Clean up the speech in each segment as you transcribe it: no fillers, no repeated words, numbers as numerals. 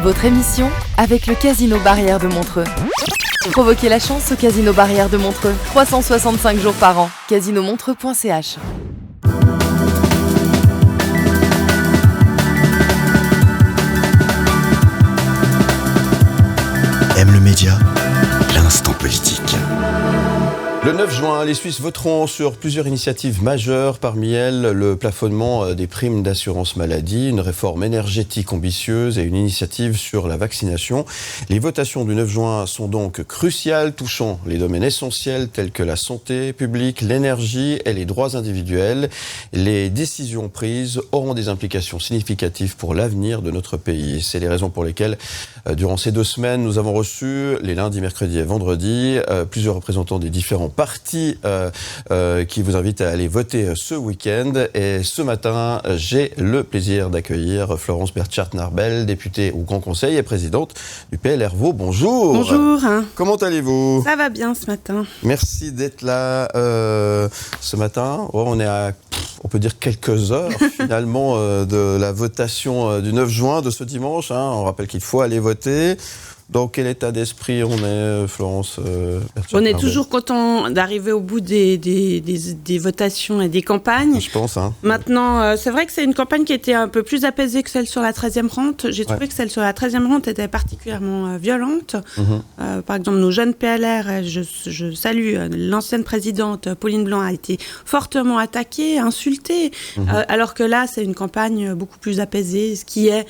Votre émission avec le Casino Barrière de Montreux. Provoquez la chance au Casino Barrière de Montreux. 365 jours par an. casinomontreux.ch. Aime le média, l'instant politique. Le 9 juin, les Suisses voteront sur plusieurs initiatives majeures, parmi elles le plafonnement des primes d'assurance maladie, une réforme énergétique ambitieuse et une initiative sur la vaccination. Les votations du 9 juin sont donc cruciales, touchant les domaines essentiels tels que la santé publique, l'énergie et les droits individuels. Les décisions prises auront des implications significatives pour l'avenir de notre pays. C'est les raisons pour lesquelles, durant ces 2 semaines, nous avons reçu, les lundis, mercredis et vendredis, plusieurs représentants des différents partis qui vous invitent à aller voter ce week-end. Et ce matin, j'ai le plaisir d'accueillir Florence Bertschart-Narbel, députée au Grand Conseil et présidente du PLR Vaud. Bonjour. Bonjour. Comment allez-vous ? Ça va bien ce matin. Merci d'être là ce matin. On est à, on peut dire, quelques heures finalement de la votation du 9 juin, de ce dimanche. On rappelle qu'il faut aller voter. Dans quel état d'esprit on est, Florence On est toujours content d'arriver au bout des votations et des campagnes. Je pense. Maintenant, c'est vrai que c'est une campagne qui était un peu plus apaisée que celle sur la 13e rente. J'ai trouvé que celle sur la 13e rente était particulièrement violente. Par exemple, nos jeunes PLR, je salue l'ancienne présidente Pauline Blanc, a été fortement attaquée, insultée, alors que là, c'est une campagne beaucoup plus apaisée, ce qui est,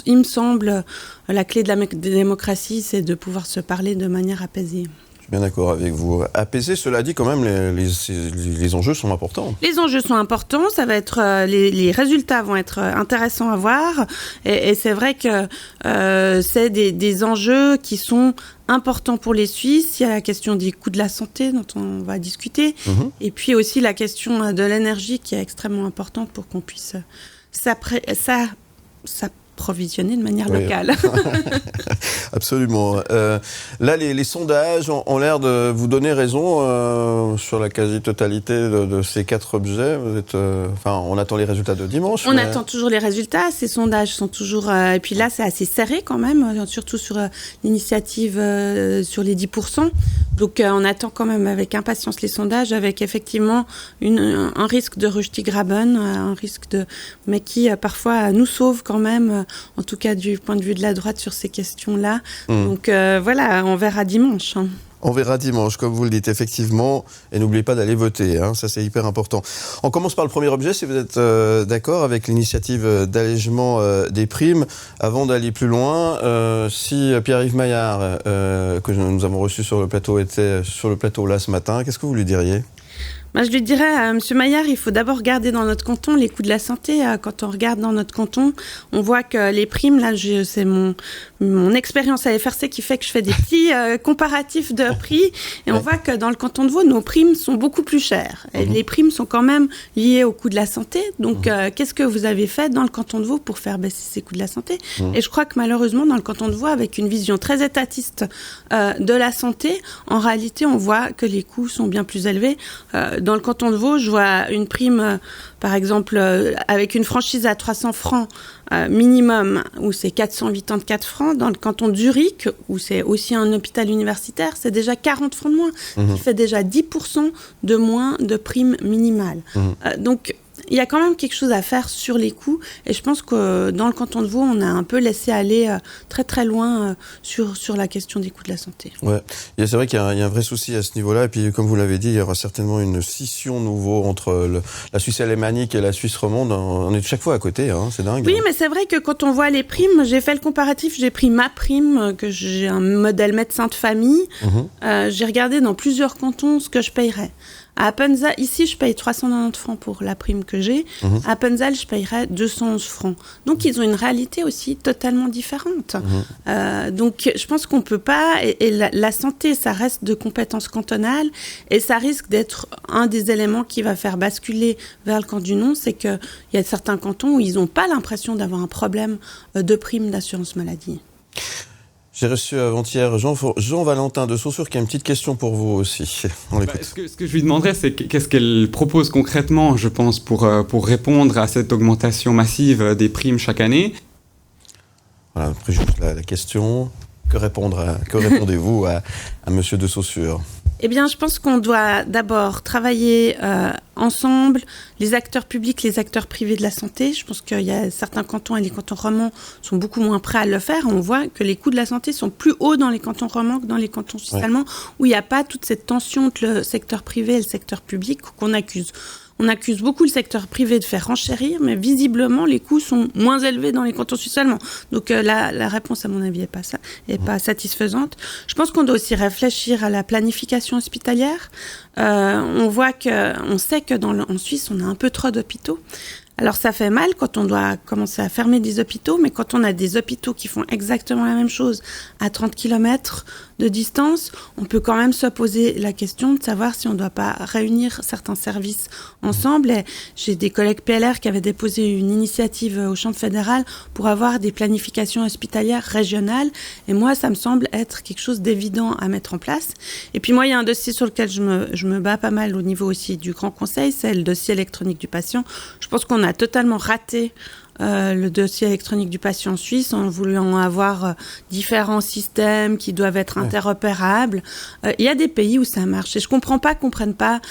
il me semble, la clé de la démocratie, c'est de pouvoir se parler de manière apaisée. Je suis bien d'accord avec vous. Apaisé, cela dit, quand même, les enjeux sont importants. Les enjeux sont importants. Ça va être, les résultats vont être intéressants à voir. Et c'est vrai que c'est des enjeux qui sont importants pour les Suisses. Il y a la question des coûts de la santé dont on va discuter. Et puis aussi la question de l'énergie qui est extrêmement importante pour qu'on puisse s'approvisionner de manière locale. Absolument. Là, les sondages ont l'air de vous donner raison sur la quasi-totalité de ces 4 objets. On attend les résultats de dimanche. On attend toujours les résultats. Ces sondages sont toujours... et puis là, c'est assez serré quand même, surtout sur l'initiative sur les 10%. Donc, on attend quand même avec impatience les sondages, avec effectivement un risque de Rüsti-Graben, un risque mais qui parfois nous sauve quand même, en tout cas du point de vue de la droite sur ces questions-là. Donc voilà, on verra dimanche. On verra dimanche, comme vous le dites, effectivement. Et n'oubliez pas d'aller voter, ça c'est hyper important. On commence par le premier objet, si vous êtes d'accord avec l'initiative d'allègement des primes. Avant d'aller plus loin, si Pierre-Yves Maillard, que nous avons reçu sur le plateau, était sur le plateau là ce matin, qu'est-ce que vous lui diriez ? Je lui dirais à M. Maillard, il faut d'abord regarder dans notre canton les coûts de la santé. Quand on regarde dans notre canton, on voit que les primes, là, c'est mon expérience à FRC qui fait que je fais des petits comparatifs de prix. Et on voit que dans le canton de Vaud, nos primes sont beaucoup plus chères. Et les primes sont quand même liées au coût de la santé. Donc, qu'est-ce que vous avez fait dans le canton de Vaud pour faire baisser ces coûts de la santé ? Et je crois que malheureusement, dans le canton de Vaud, avec une vision très étatiste de la santé, en réalité, on voit que les coûts sont bien plus élevés. Dans le canton de Vaud, je vois une prime, par exemple, avec une franchise à 300 francs minimum, où c'est 484 francs. Dans le canton de Zurich, où c'est aussi un hôpital universitaire, c'est déjà 40 francs de moins, qui fait déjà 10% de moins de prime minimale. Donc, il y a quand même quelque chose à faire sur les coûts, et je pense que dans le canton de Vaud, on a un peu laissé aller très très loin sur la question des coûts de la santé. Ouais, c'est vrai qu'il y a un vrai souci à ce niveau-là, et puis comme vous l'avez dit, il y aura certainement une scission nouveau entre la Suisse alémanique et la Suisse romande. On est chaque fois à côté, c'est dingue. Oui, mais c'est vrai que quand on voit les primes, j'ai fait le comparatif, j'ai pris ma prime, que j'ai un modèle médecin de famille, j'ai regardé dans plusieurs cantons ce que je payerais. À Appenzell, ici, je paye 390 francs pour la prime que j'ai. À Appenzell, je payerais 211 francs. Donc, ils ont une réalité aussi totalement différente. Donc, je pense qu'on peut pas... Et la santé, ça reste de compétences cantonales. Et ça risque d'être un des éléments qui va faire basculer vers le camp du non. C'est qu'il y a certains cantons où ils n'ont pas l'impression d'avoir un problème de prime d'assurance maladie. J'ai reçu avant-hier Jean-Valentin de Saussure qui a une petite question pour vous aussi. On l'écoute. Ce que je lui demanderais, c'est qu'est-ce qu'elle propose concrètement, je pense, pour répondre à cette augmentation massive des primes chaque année. Voilà, après juste la question, que répondez-vous à Monsieur de Saussure? Eh bien, je pense qu'on doit d'abord travailler ensemble, les acteurs publics, les acteurs privés de la santé. Je pense qu'il y a certains cantons et les cantons romans sont beaucoup moins prêts à le faire. On voit que les coûts de la santé sont plus hauts dans les cantons romans que dans les cantons suisses allemands, où il n'y a pas toute cette tension entre le secteur privé et le secteur public qu'on accuse. On accuse beaucoup le secteur privé de faire renchérir, mais visiblement, les coûts sont moins élevés dans les cantons suisses allemands. Donc la réponse, à mon avis, est pas satisfaisante. Je pense qu'on doit aussi réfléchir à la planification hospitalière. On sait que en Suisse, on a un peu trop d'hôpitaux. Alors ça fait mal quand on doit commencer à fermer des hôpitaux, mais quand on a des hôpitaux qui font exactement la même chose à 30 km de distance, on peut quand même se poser la question de savoir si on ne doit pas réunir certains services ensemble. Et j'ai des collègues PLR qui avaient déposé une initiative au Champ fédéral pour avoir des planifications hospitalières régionales. Et moi, ça me semble être quelque chose d'évident à mettre en place. Et puis moi, il y a un dossier sur lequel je me bats pas mal au niveau aussi du Grand Conseil, c'est le dossier électronique du patient. Je pense qu'on a totalement raté le dossier électronique du patient suisse en voulant avoir différents systèmes qui doivent être interopérables. Il y a des pays où ça marche et je comprends pas qu'on prenne pas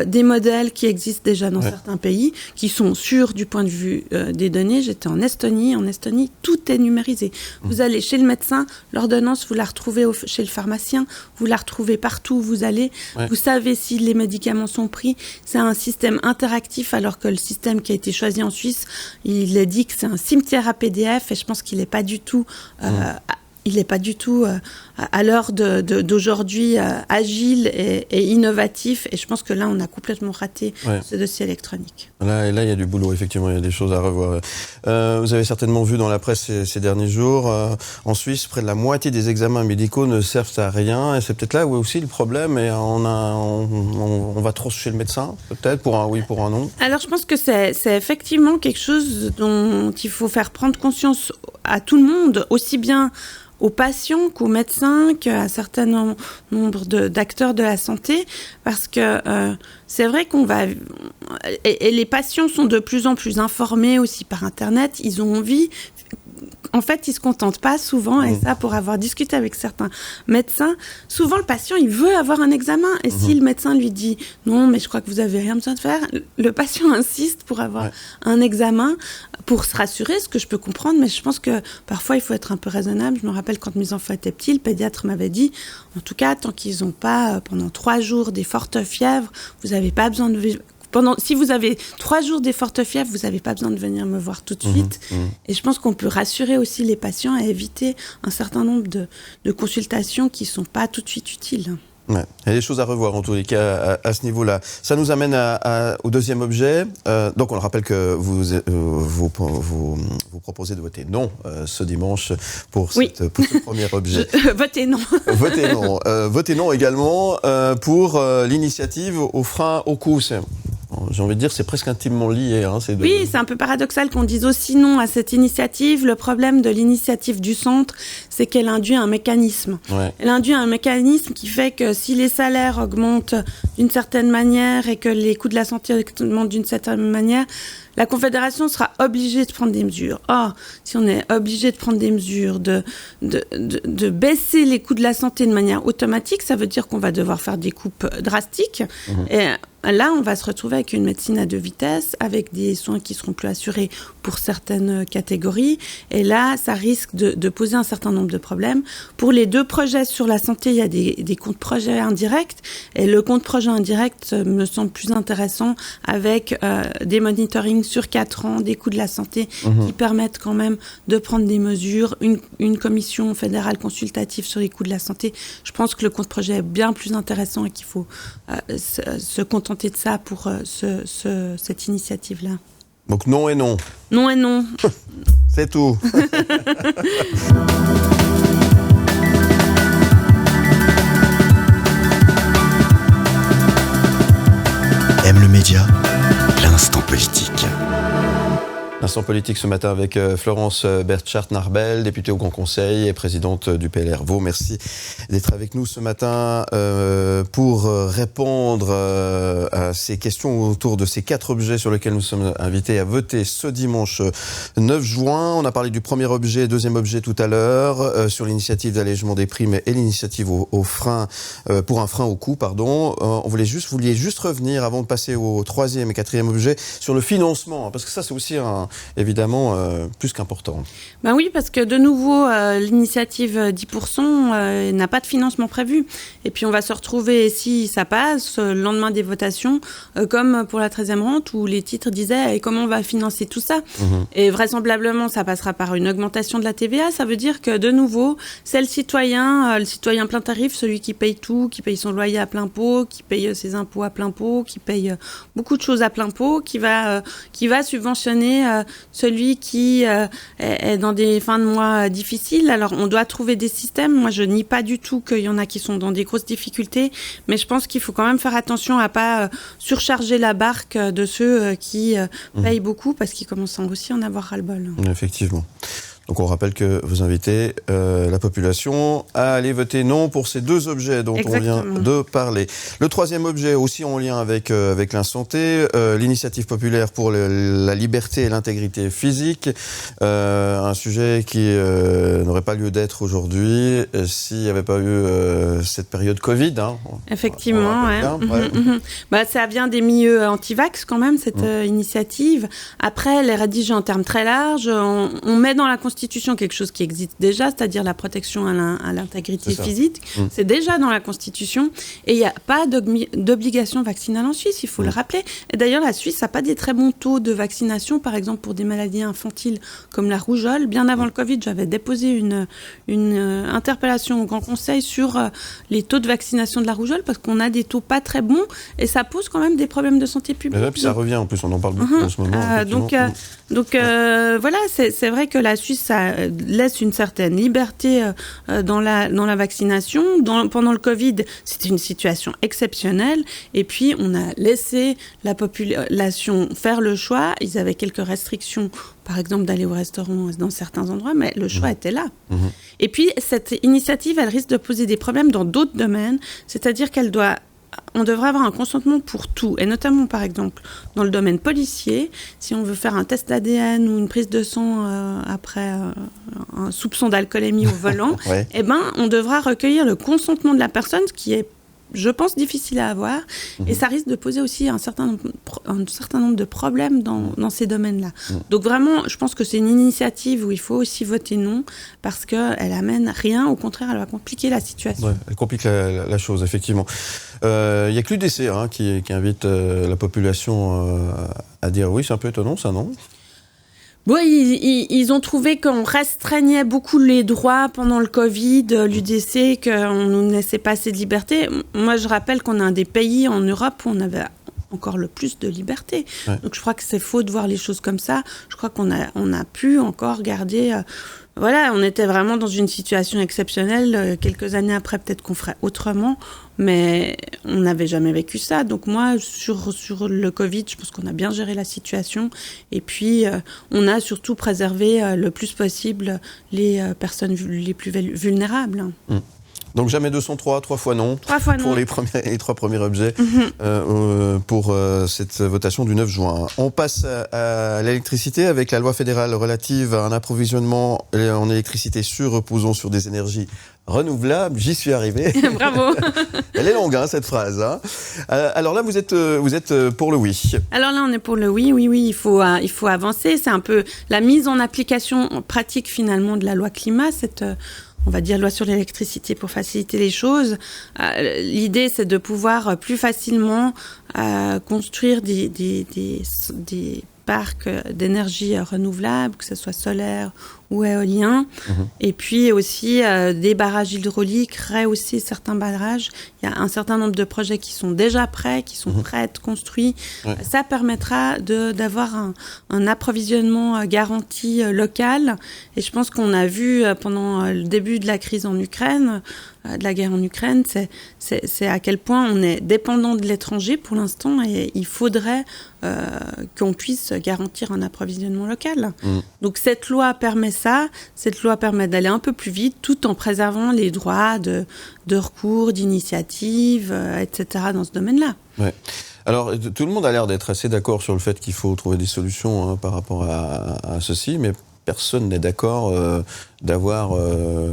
des modèles qui existent déjà dans certains pays, qui sont sûrs du point de vue des données. J'étais en Estonie, tout est numérisé. Vous allez chez le médecin, l'ordonnance, vous la retrouvez chez le pharmacien, vous la retrouvez partout où vous allez. Vous savez si les médicaments sont pris. C'est un système interactif alors que le système qui a été choisi en Suisse, il est dit que c'est un cimetière à PDF et je pense qu'il n'est pas du tout à l'heure d'aujourd'hui agile et innovatif. Et je pense que là, on a complètement raté ce dossier électronique. Là, il y a du boulot, effectivement, il y a des choses à revoir. Vous avez certainement vu dans la presse ces derniers jours, en Suisse, près de la moitié des examens médicaux ne servent à rien. Et c'est peut-être là où est aussi le problème. Et on va trop chez le médecin, peut-être, pour un oui, pour un non. Alors, je pense que c'est effectivement quelque chose dont il faut faire prendre conscience à tout le monde, aussi bien aux patients qu'aux médecins, qu'à un certain nombre d'acteurs de la santé, parce que c'est vrai qu'on va... Et les patients sont de plus en plus informés aussi par Internet, ils ont envie... En fait, ils ne se contentent pas souvent, et ça, pour avoir discuté avec certains médecins, souvent le patient, il veut avoir un examen, et si le médecin lui dit « Non, mais je crois que vous n'avez rien besoin de faire », le patient insiste pour avoir un examen, pour se rassurer, ce que je peux comprendre, mais je pense que parfois, il faut être un peu raisonnable. Je me rappelle quand mes enfants étaient petits, le pédiatre m'avait dit « En tout cas, tant qu'ils n'ont pas, pendant 3 jours, des fortes fièvres, vous n'avez pas besoin de... » Si vous avez 3 jours des fortes fièvres, vous n'avez pas besoin de venir me voir tout de suite. Et je pense qu'on peut rassurer aussi les patients et éviter un certain nombre de consultations qui ne sont pas tout de suite utiles. Ouais. Il y a des choses à revoir en tous les cas à ce niveau-là. Ça nous amène au deuxième objet. Donc on le rappelle que vous proposez de voter non ce dimanche pour ce premier objet. Votez non. Votez non. Votez non également pour l'initiative au frein au cou. J'ai envie de dire, c'est presque intimement lié. Oui, c'est un peu paradoxal qu'on dise aussi non à cette initiative. Le problème de l'initiative du centre, c'est qu'elle induit un mécanisme. Elle induit un mécanisme qui fait que si les salaires augmentent d'une certaine manière et que les coûts de la santé augmentent d'une certaine manière, la Confédération sera obligée de prendre des mesures. Or, si on est obligé de prendre des mesures, de baisser les coûts de la santé de manière automatique, ça veut dire qu'on va devoir faire des coupes drastiques. Et là, on va se retrouver avec une médecine à 2 vitesses, avec des soins qui seront plus assurés pour certaines catégories. Et là, ça risque de poser un certain nombre de problèmes. Pour les 2 projets sur la santé, il y a des comptes projets indirects. Et le compte projet indirect me semble plus intéressant avec des monitorings sur 4 ans, des coûts de la santé qui permettent quand même de prendre des mesures, une commission fédérale consultative sur les coûts de la santé. Je pense que le compte projet est bien plus intéressant et qu'il faut se contenter de ça pour cette initiative-là. Donc non et non. Non et non. C'est tout. M le média, l'instant politique. Instant politique ce matin avec Florence Bertschart-Narbel, députée au Grand Conseil et présidente du PLR Vaud. Merci d'être avec nous ce matin pour répondre à ces questions autour de ces 4 objets sur lesquels nous sommes invités à voter ce dimanche 9 juin. On a parlé du premier objet, deuxième objet tout à l'heure, sur l'initiative d'allègement des primes et l'initiative au frein, pour un frein au coût, pardon. Vouliez juste revenir, avant de passer au troisième et quatrième objet, sur le financement, parce que ça c'est aussi évidemment plus qu'important. Ben oui, parce que de nouveau, l'initiative 10% n'a pas de financement prévu. Et puis on va se retrouver, si ça passe, le lendemain des votations, comme pour la 13e rente, où les titres disaient et comment on va financer tout ça. Et vraisemblablement, ça passera par une augmentation de la TVA. Ça veut dire que de nouveau, c'est le citoyen plein tarif, celui qui paye tout, qui paye son loyer à plein pot, qui paye ses impôts à plein pot, qui paye beaucoup de choses à plein pot, qui va subventionner celui qui est dans des fins de mois difficiles. Alors, on doit trouver des systèmes. Moi, je nie pas du tout qu'il y en a qui sont dans des grosses difficultés, mais je pense qu'il faut quand même faire attention à pas surcharger la barque de ceux qui payent beaucoup, parce qu'ils commencent aussi à en avoir ras-le-bol. Effectivement. Donc on rappelle que vous invitez la population à aller voter non pour ces 2 objets dont Exactement. on vient de parler. Le troisième objet, aussi en lien avec l'instant T, l'initiative populaire pour la liberté et l'intégrité physique, un sujet qui n'aurait pas lieu d'être aujourd'hui s'il n'y avait pas eu cette période Covid. Effectivement, ouais. Ça vient des milieux anti-vax quand même, cette initiative. Après, elle est rédigée en termes très larges. On met dans la Constitution quelque chose qui existe déjà, c'est-à-dire la protection à l'intégrité physique. C'est déjà dans la Constitution. Et il n'y a pas d'obligation vaccinale en Suisse, il faut le rappeler. Et d'ailleurs, la Suisse n'a pas des très bons taux de vaccination, par exemple pour des maladies infantiles comme la rougeole. Bien avant le Covid, j'avais déposé une interpellation au Grand Conseil sur les taux de vaccination de la rougeole, parce qu'on a des taux pas très bons et ça pose quand même des problèmes de santé publique. Puis ça revient, en plus, on en parle beaucoup en ce moment. Voilà, c'est vrai que la Suisse, ça laisse une certaine liberté dans la vaccination. Pendant le Covid, c'était une situation exceptionnelle. Et puis, on a laissé la population faire le choix. Ils avaient quelques restrictions, par exemple, d'aller au restaurant dans certains endroits, mais le choix était là. Et puis, cette initiative, elle risque de poser des problèmes dans d'autres domaines. C'est-à-dire on devrait avoir un consentement pour tout, et notamment, par exemple, dans le domaine policier, si on veut faire un test ADN ou une prise de sang après un soupçon d'alcoolémie au volant, on devra recueillir le consentement de la personne, ce qui est, je pense, difficile à avoir, et ça risque de poser aussi un certain nombre de problèmes dans ces domaines-là. Donc vraiment, je pense que c'est une initiative où il faut aussi voter non, parce qu'elle amène rien, au contraire, elle va compliquer la situation. Ouais, elle complique la chose, effectivement. Il n'y a que l'UDC qui invite la population à dire oui, c'est un peu étonnant ça, non ? Ils ont trouvé qu'on restreignait beaucoup les droits pendant le Covid, l'UDC, qu'on ne nous laissait pas assez de liberté. Moi, je rappelle qu'on est un des pays en Europe où on avait encore le plus de liberté. Donc, je crois que c'est faux de voir les choses comme ça. Je crois qu'on a pu encore garder... on était vraiment dans une situation exceptionnelle. Quelques années après, peut-être qu'on ferait autrement, mais on n'avait jamais vécu ça. Donc moi, sur le Covid, je pense qu'on a bien géré la situation. Et puis, on a surtout préservé le plus possible les personnes les plus vulnérables. Donc jamais 203, 3 fois non. 3 fois non. Pour les 3 premiers objets pour cette votation du 9 juin. On passe à l'électricité avec la loi fédérale relative à un approvisionnement en électricité sûr reposant sur des énergies renouvelables. J'y suis arrivé. Bravo. Elle est longue, cette phrase. Alors là, vous êtes pour le oui. Alors là, on est pour le oui. Oui, il faut avancer. C'est un peu la mise en application pratique, finalement, de la loi climat, cette... on va dire loi sur l'électricité pour faciliter les choses. L'idée, c'est de pouvoir plus facilement construire des parcs d'énergie renouvelable, que ce soit solaire ou éoliens. Et puis aussi des barrages hydrauliques, rehausser certains barrages. Il y a un certain nombre de projets qui sont déjà prêts, qui sont prêts à être construits. Ça permettra d'avoir un approvisionnement garanti local. Et je pense qu'on a vu pendant le début de la crise en Ukraine, de la guerre en Ukraine, c'est à quel point on est dépendant de l'étranger pour l'instant, et il faudrait qu'on puisse garantir un approvisionnement local. Donc cette loi permet ça, cette loi permet d'aller un peu plus vite tout en préservant les droits de recours, d'initiative, etc. dans ce domaine-là. Ouais. Alors, tout le monde a l'air d'être assez d'accord sur le fait qu'il faut trouver des solutions par rapport à ceci, mais personne n'est d'accord d'avoir,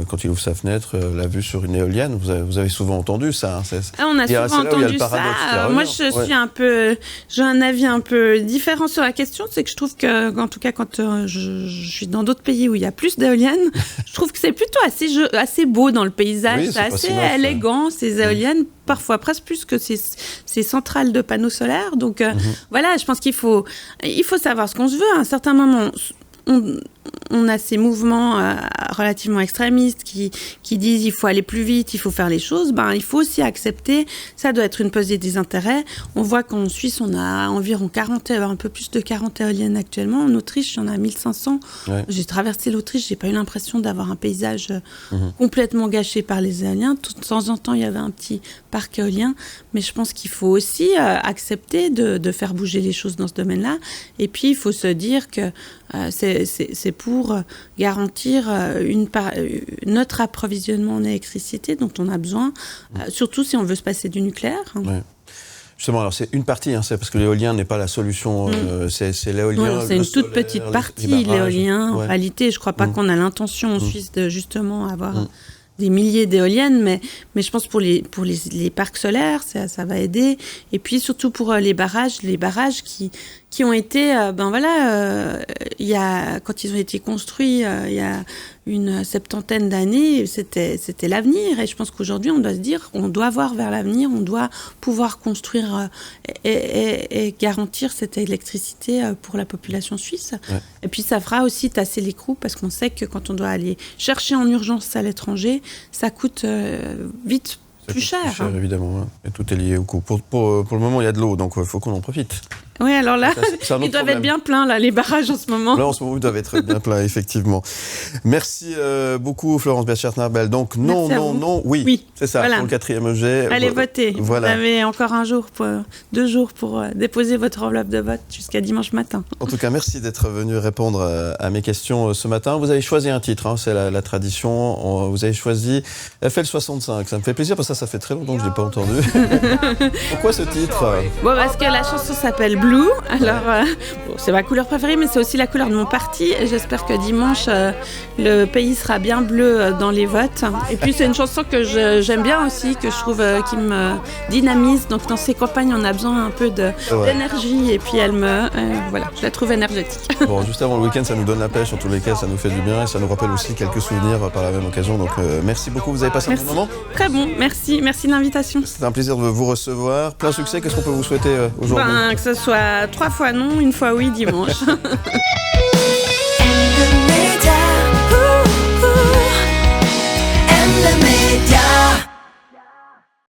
quand il ouvre sa fenêtre, la vue sur une éolienne. Vous avez souvent entendu ça. On a souvent entendu ça. Moi, j'ai un avis un peu différent sur la question. C'est que je trouve que, en tout cas, quand je suis dans d'autres pays où il y a plus d'éoliennes, je trouve que c'est plutôt assez beau dans le paysage. Oui, c'est assez élégant, ces éoliennes. Parfois presque plus que ces centrales de panneaux solaires. Donc voilà, je pense qu'il faut savoir ce qu'on se veut. À un certain moment, on a ces mouvements relativement extrémistes qui disent il faut aller plus vite, il faut faire les choses. Il faut aussi accepter, ça doit être une pesée des intérêts. On voit qu'en Suisse, on a environ un peu plus de 40 éoliennes actuellement. En Autriche, il y en a 1500. Ouais. J'ai traversé l'Autriche, j'ai pas eu l'impression d'avoir un paysage complètement gâché par les éoliens. De temps en temps, il y avait un petit parc éolien. Mais je pense qu'il faut aussi accepter de faire bouger les choses dans ce domaine-là. Et puis, il faut se dire que c'est pour garantir notre approvisionnement en électricité dont on a besoin, surtout si on veut se passer du nucléaire. Ouais. Justement, alors c'est une partie, c'est parce que l'éolien n'est pas la solution, c'est l'éolien. C'est une toute petite partie, l'éolien. En réalité, je ne crois pas qu'on a l'intention en Suisse de justement avoir des milliers d'éoliennes, mais je pense pour les parcs solaires, ça va aider. Et puis surtout pour les barrages qui ont été, quand ils ont été construits il y a une 70aine d'années, c'était l'avenir. Et je pense qu'aujourd'hui, on doit se dire, on doit voir vers l'avenir, on doit pouvoir construire et garantir cette électricité pour la population suisse. Ouais. Et puis ça fera aussi tasser les coûts, parce qu'on sait que quand on doit aller chercher en urgence à l'étranger, ça coûte vite plus cher. Plus cher, évidemment. Hein. Et tout est lié au coût. Pour le moment, il y a de l'eau, donc il faut qu'on en profite. Oui, alors là, ils doivent être bien pleins, là, les barrages en ce moment. Là, en ce moment, ils doivent être bien pleins, effectivement. Merci beaucoup, Florence Berchert-Narbel. Donc, non, oui. C'est ça, voilà. Pour le 4e objet. Allez voter. Voilà. Vous avez encore 2 jours pour déposer votre enveloppe de vote jusqu'à dimanche matin. En tout cas, merci d'être venu répondre à mes questions ce matin. Vous avez choisi un titre, c'est la tradition. Vous avez choisi FL65. Ça me fait plaisir, parce que ça fait très longtemps que je ne l'ai pas entendu. Pourquoi ce titre ? Parce que la chanson s'appelle Blue. Alors, c'est ma couleur préférée, mais c'est aussi la couleur de mon parti. Et j'espère que dimanche, le pays sera bien bleu dans les votes. Et puis, c'est une chanson que j'aime bien aussi, que je trouve qui me dynamise. Donc, dans ces campagnes, on a besoin un peu d'énergie. Et puis, je la trouve énergétique. Bon, juste avant le week-end, ça nous donne la pêche. En tous les cas, ça nous fait du bien. Et ça nous rappelle aussi quelques souvenirs par la même occasion. Donc, merci beaucoup. Vous avez passé un bon moment ? Très bon. Merci de l'invitation. C'est un plaisir de vous recevoir. Plein succès. Qu'est-ce qu'on peut vous souhaiter aujourd'hui ? Que ce soit 3 fois non, 1 fois oui dimanche. And the